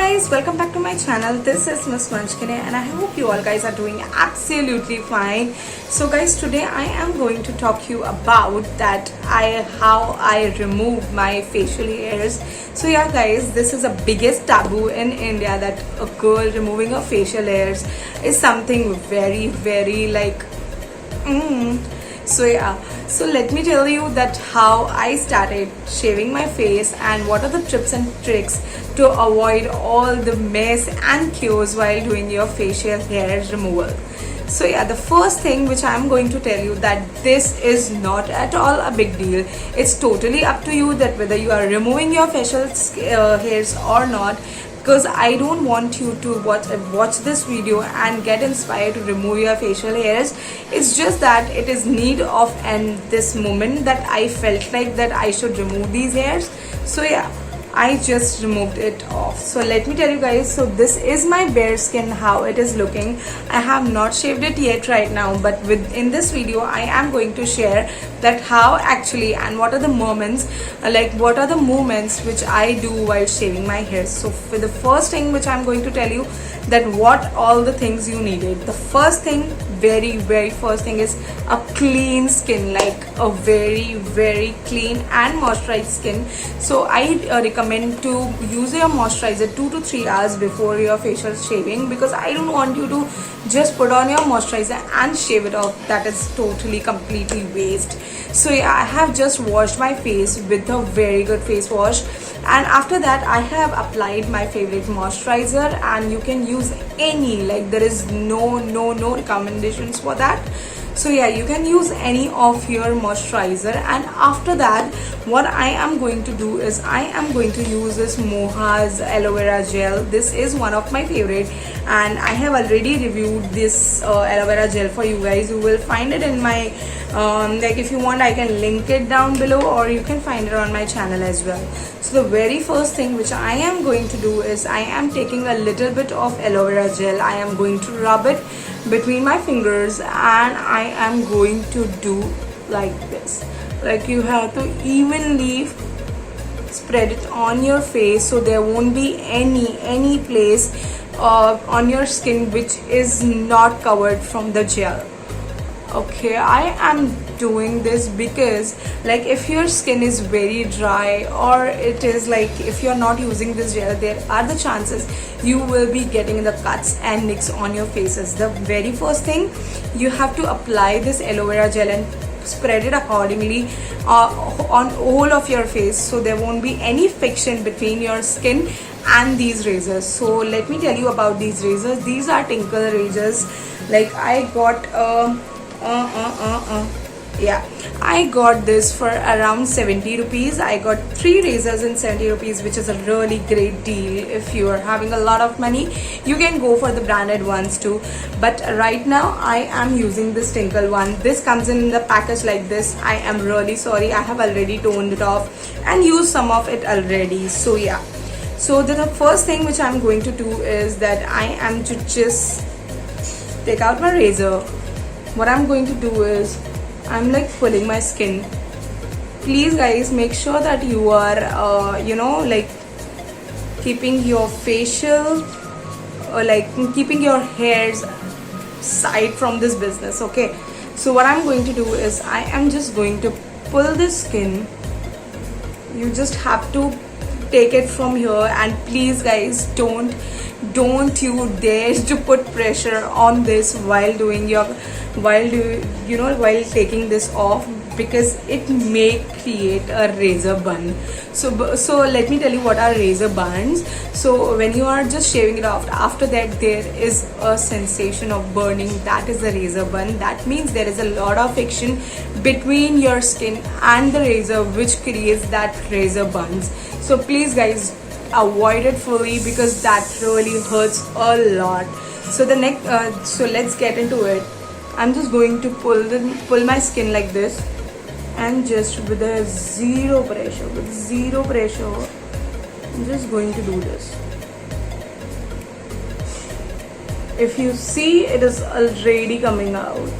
guys, welcome back to my channel. This is Miss Munchkin and I hope you all guys are doing absolutely fine. So guys, today I am going to talk you about how I remove my facial hairs. So yeah guys, this is the biggest taboo in India, that a girl removing her facial hairs is something very like so yeah, so let me tell you that how I started shaving my face and what are the tips and tricks to avoid all the mess and chaos while doing your facial hair removal. So yeah, the first thing which I'm going to tell you, that this is not at all a big deal. It's totally up to you that whether you are removing your facial hairs or not, because I don't want you to watch this video and get inspired to remove your facial hairs. It's just that it is need of and this moment that I felt like that I should remove these hairs. So yeah, I just removed it off. So let me tell you guys, so this is my bare skin, how it is looking. I have not shaved it yet right now, but in this video I am going to share that how actually and what are the moments, what are the movements which I do while shaving my hair. So for the first thing which I'm going to tell you, that what all the things you needed. The first thing, very first thing is a clean skin, like a very clean and moisturized skin. So I recommend to use your moisturizer 2 to 3 hours before your facial shaving, because I don't want you to just put on your moisturizer and shave it off. That is totally completely waste. So yeah, I have just washed my face with a very good face wash, and after that I have applied my favorite moisturizer, and you can use any, like there is no recommendations for that. So yeah, you can use any of your moisturizer. And after that, what I am going to do is I am going to use this Moha's aloe vera gel. This is one of my favorite, and I have already reviewed this aloe vera gel for you guys. You will find it in my if you want, I can link it down below, or you can find it on my channel as well. So the very first thing which I am going to do is I am taking a little bit of aloe vera gel. I am going to rub it between my fingers, and I am going to do like this. Like you have to evenly spread it on your face, so there won't be any place on your skin which is not covered from the gel. Okay, I am doing this because like if your skin is very dry, or it is like if you're not using this gel, there are the chances you will be getting the cuts and nicks on your faces. The very first thing, you have to apply this aloe vera gel and spread it accordingly on all of your face, so there won't be any friction between your skin and these razors. So let me tell you about these razors. These are Tinkle razors. Like I got yeah, I got this for around 70 rupees. I got 3 razors in 70 rupees, which is a really great deal. If you are having a lot of money, you can go for the branded ones too, but right now I am using this Tinkle one. This comes in the package like this. I am really sorry, I have already toned it off and used some of it already. So yeah, so the first thing which I'm going to do is that I am to just take out my razor. What I'm going to do is I'm like pulling my skin. Please guys, make sure that you are like keeping your facial or like keeping your hairs side from this business. Okay, so what I'm going to do is I am just going to pull this skin. You just have to take it from here, and please guys, don't you dare to put pressure on this while doing your while taking this off, because it may create a razor burn. So let me tell you what are razor burns. So when you are just shaving it off, after that there is a sensation of burning. That is a razor burn. That means there is a lot of friction between your skin and the razor, which creates that razor burns. So please guys, avoid it fully, because that really hurts a lot. So the next so let's get into it. I'm just going to pull my skin like this, and just with zero pressure, I'm just going to do this. If you see, it is already coming out.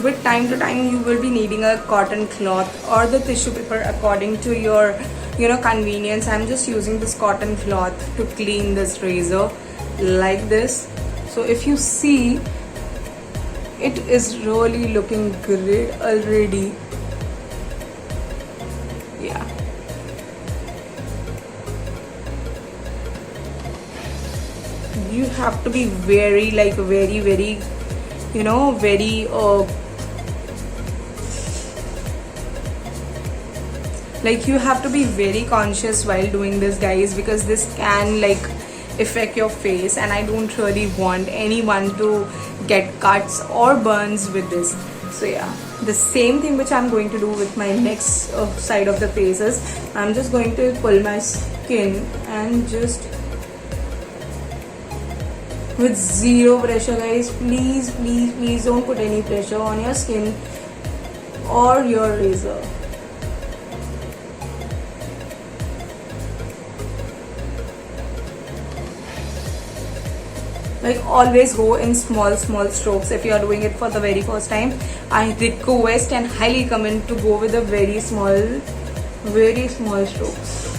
with time to time you will be needing a cotton cloth or the tissue paper according to your convenience. I'm just using this cotton cloth to clean this razor like this. So if you see, it is really looking great already. Yeah, you have to be very very very you have to be very conscious while doing this, guys, because this can affect your face, and I don't really want anyone to get cuts or burns with this. So yeah, the same thing which I'm going to do with my next side of the face is I'm just going to pull my skin and just with zero pressure, guys. Please please please don't put any pressure on your skin or your razor. Always go in small strokes. If you are doing it for the very first time, I request and highly recommend to go with a very small strokes.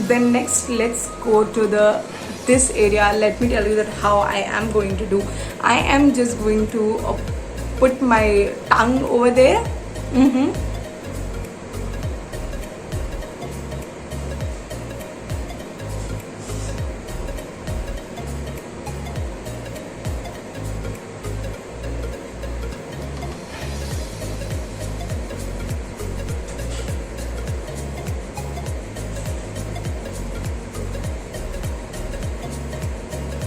Then next, let's go to this area. Let me tell you that how I am going to do. I am just going to put my tongue over there.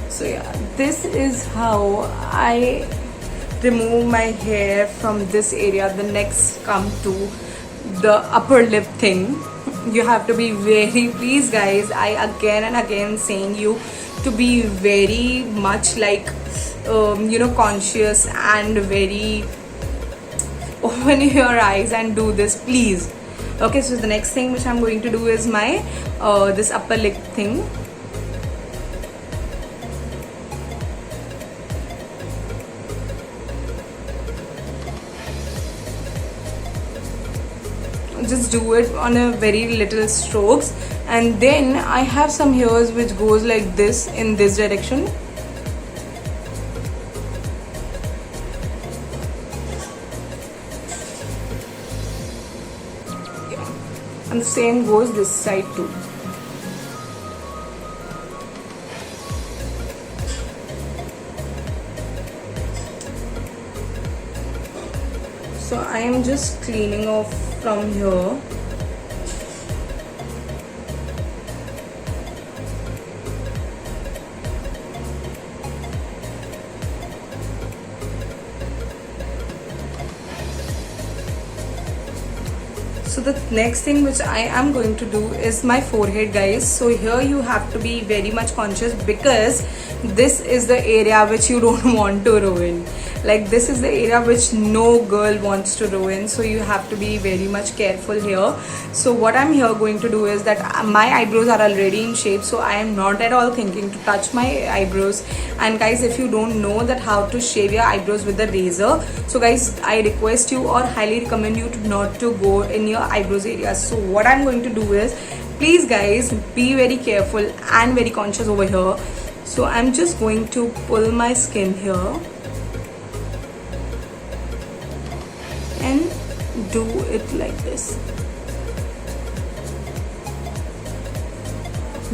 So yeah, this is how I remove my hair from this area. The next come to the upper lip thing. You have to be very, please guys, I again and again saying you to be very much conscious and very open your eyes and do this, please. Okay, so the next thing which I'm going to do is my this upper lip thing. Just do it on a very little strokes, and then I have some hairs which goes like this in this direction. Yeah. And the same goes this side too. So I am just cleaning off from here. So the next thing which I am going to do is my forehead, guys. So here you have to be very much conscious, because this is the area which you don't want to ruin. This is the area which no girl wants to ruin, so you have to be very much careful here. So what I'm here going to do is that my eyebrows are already in shape, so I am not at all thinking to touch my eyebrows. And guys, if you don't know that how to shave your eyebrows with the razor, so guys, I request you or highly recommend you to not to go in your eyebrows area. So what I'm going to do is, please guys, be very careful and very conscious over here. So I'm just going to pull my skin here and do it like this.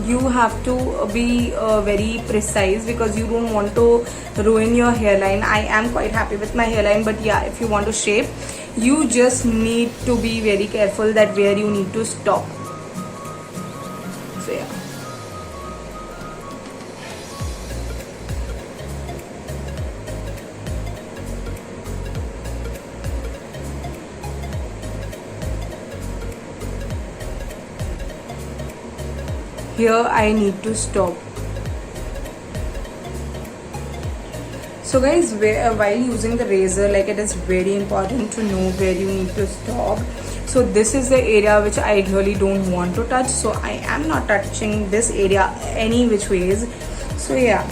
You have to be very precise, because you don't want to ruin your hairline. I am quite happy with my hairline, but yeah, if you want to shape, you just need to be very careful that where you need to stop. So yeah. Here I need to stop. So guys, while using the razor, it is very important to know where you need to stop. So this is the area which I really don't want to touch, so I am not touching this area any which ways. So yeah,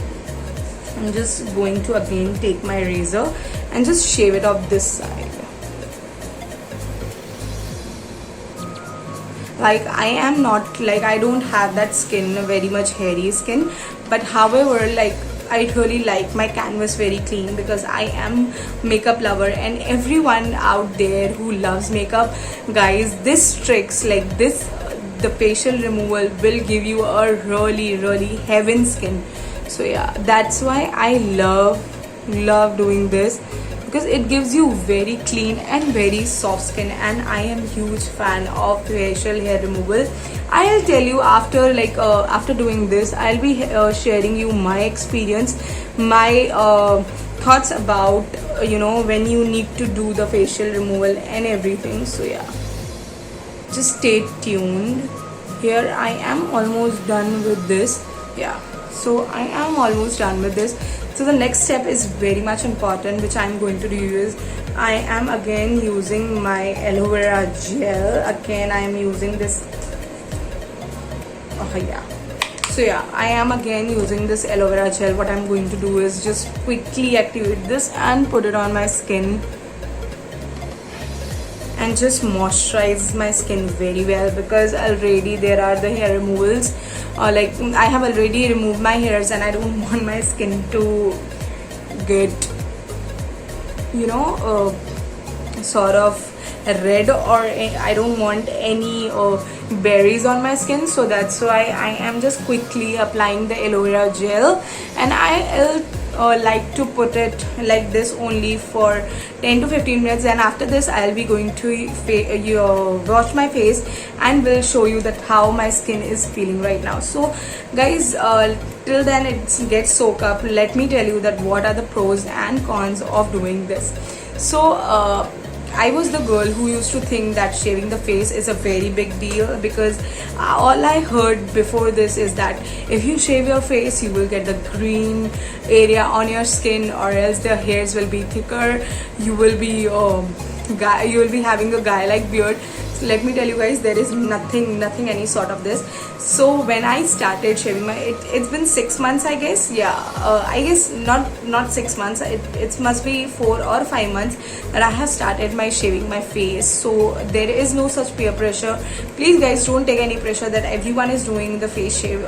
I'm just going to again take my razor and just shave it off this side. Like I am not, like I don't have that skin, very much hairy skin, but however, like I really like my canvas very clean because I am makeup lover, and everyone out there who loves makeup, guys, this tricks like this, the facial removal will give you a really heaven skin. So yeah, that's why I love doing this, because it gives you very clean and very soft skin, and I am huge fan of facial hair removal. I'll tell you after, like after doing this, I'll be sharing you my experience, my thoughts about when you need to do the facial removal and everything. So yeah, just stay tuned. Here I am almost done with this. Yeah, so I am almost done with this. So the next step is very much important, which I'm going to do is I am again using my aloe vera gel. Again I am using this. Oh yeah. So yeah, I am again using this aloe vera gel. What I'm going to do is just quickly activate this and put it on my skin, and just moisturize my skin very well, because already there are the hair removals, like I have already removed my hairs, and I don't want my skin to get sort of red, or I don't want any berries on my skin. So that's why I am just quickly applying the aloe vera gel, and I'll like to put it like this only for 10 to 15 minutes, and after this I'll be going to wash my face, and will show you that how my skin is feeling right now. So guys, till then it gets soak up, let me tell you that what are the pros and cons of doing this. So I was the girl who used to think that shaving the face is a very big deal, because all I heard before this is that if you shave your face, you will get the green area on your skin, or else the hairs will be thicker. You will be having a guy-like beard. So let me tell you guys, there is nothing any sort of this. So when I started shaving my, it's been 6 months, I guess. Yeah, I guess not 6 months. It must be 4 or 5 months that I have started my shaving my face. So there is no such peer pressure. Please guys, don't take any pressure that everyone is doing the face shave,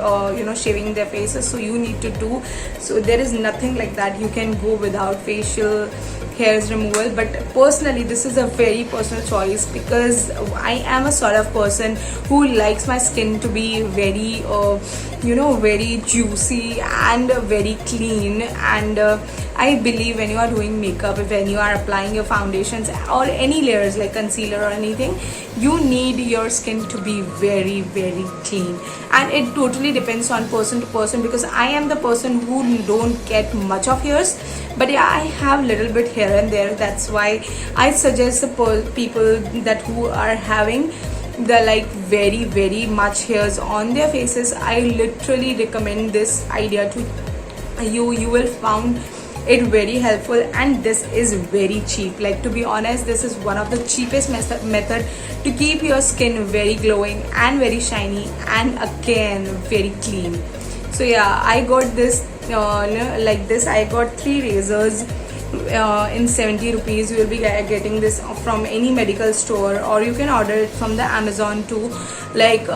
shaving their faces, so you need to do. So there is nothing like that. You can go without facial hairs removal. But personally, this is a very personal choice, because I am a sort of person who likes my skin to be very very juicy and very clean. And I believe when you are doing makeup, when you are applying your foundations or any layers like concealer or anything, you need your skin to be very clean. And it totally depends on person to person, because I am the person who don't get much of hairs, but yeah, I have little bit here and there. That's why I suggest the people that who are having the like very much hairs on their faces, I literally recommend this idea to you. You will found it very helpful, and this is very cheap. Like, to be honest, this is one of the cheapest method to keep your skin very glowing and very shiny, and again very clean. So yeah, I got this like this. I got 3 razors in 70 rupees. You will be getting this from any medical store, or you can order it from the Amazon too. Like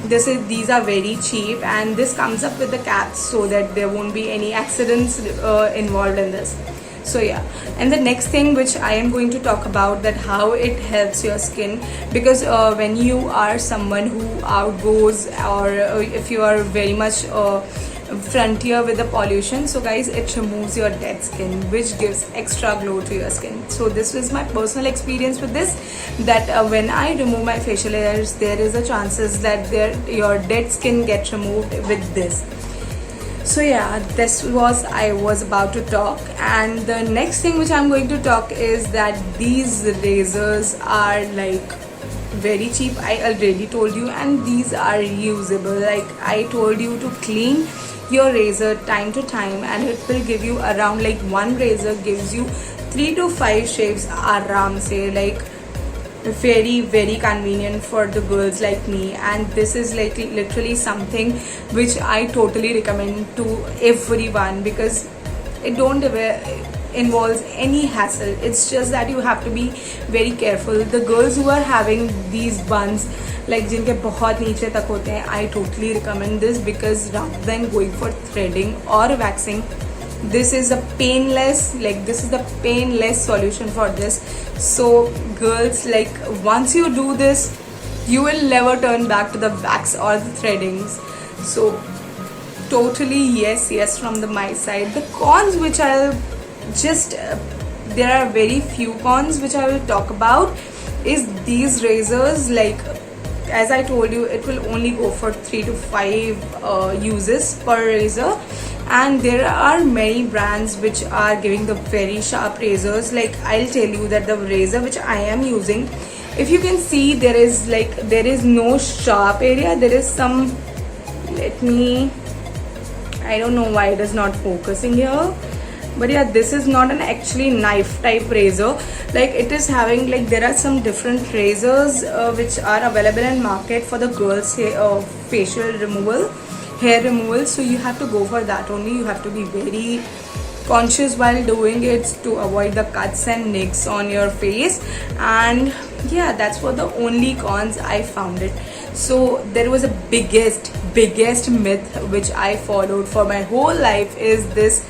these are very cheap, and this comes up with the caps so that there won't be any accidents involved in this. So yeah, and the next thing which I am going to talk about, that how it helps your skin, because when you are someone who outgoes, or if you are very much frontier with the pollution, so guys, it removes your dead skin, which gives extra glow to your skin. So this was my personal experience with this, that when I remove my facial hairs, there is a chances that your dead skin gets removed with this. So yeah, this was I was about to talk. And the next thing which I'm going to talk is that these razors are like very cheap, I already told you, and these are reusable. Like I told you to clean your razor time to time, and it will give you around, like one razor gives you 3 to 5 shaves aram se. Like very convenient for the girls like me, and this is like literally something which I totally recommend to everyone, because it don't involves any hassle. It's just that you have to be very careful. The girls who are having these buns like जिनके बहुत नीचे तक होते हैं, I totally recommend this, because rather than going for threading or waxing, this is a painless solution for this. So girls, like once you do this, you will never turn back to the wax or the threadings. So totally yes from my side. The cons which I'll just there are very few cons which I will talk about is these razors. Like as I told you, it will only go for 3 to 5 uses per razor, and there are many brands which are giving the very sharp razors. Like I'll tell you that the razor which I am using, if you can see, there is no sharp area. There is some, I don't know why it is not focusing here, but yeah, this is not an actually knife type razor. Like it is having, like there are some different razors which are available in market for the girls facial removal, hair removal. So you have to go for that only. You have to be very conscious while doing it to avoid the cuts and nicks on your face. And yeah, that's what the only cons I found it. So there was a biggest myth which I followed for my whole life is this: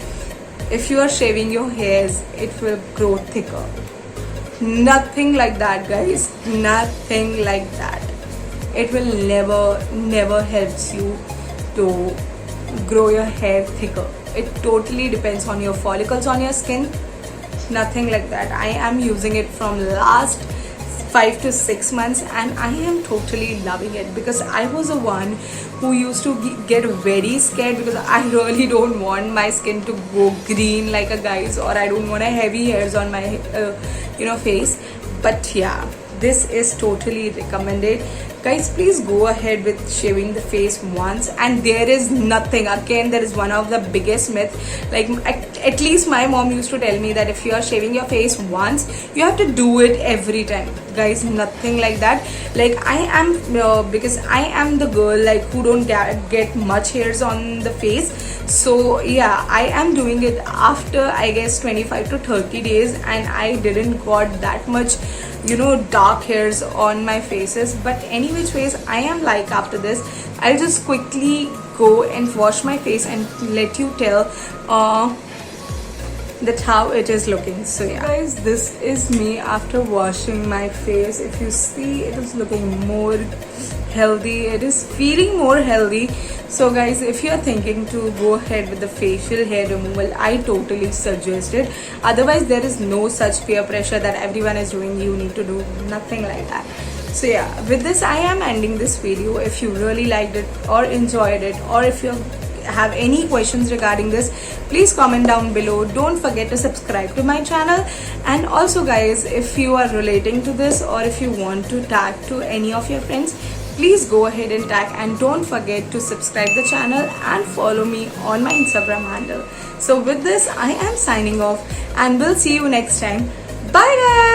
if you are shaving your hairs, it will grow thicker. Nothing like that, guys. Nothing like that. It will never helps you to grow your hair thicker. It totally depends on your follicles on your skin. Nothing like that. I am using it from last 5 to 6 months, and I am totally loving it, because I was the one who used to get very scared, because I really don't want my skin to go green like a guy's, or I don't want a heavy hairs on my face. But yeah, this is totally recommended. Guys, please go ahead with shaving the face once, and there is nothing, again, there is one of the biggest myth. Like at least my mom used to tell me that if you are shaving your face once, you have to do it every time. Guys, nothing like that. Like I am because I am the girl like who don't get much hairs on the face. So yeah, I am doing it after I guess 25 to 30 days, and I didn't got that much dark hairs on my faces. But any which ways, I am like, after this I'll just quickly go and wash my face and let you tell that how it is looking. So yeah, guys, this is me after washing my face. If you see, it is looking more healthy, it is feeling more healthy. So guys, if you are thinking to go ahead with the facial hair removal, I totally suggest it. Otherwise, there is no such peer pressure that everyone is doing, you need to do. Nothing like that. So yeah, with this I am ending this video. If you really liked it or enjoyed it, or if you have any questions regarding this, please comment down below. Don't forget to subscribe to my channel. And also guys, if you are relating to this, or if you want to tag to any of your friends, please go ahead and tag, and don't forget to subscribe the channel and follow me on my Instagram handle. So with this I am signing off, and we'll see you next time. Bye guys.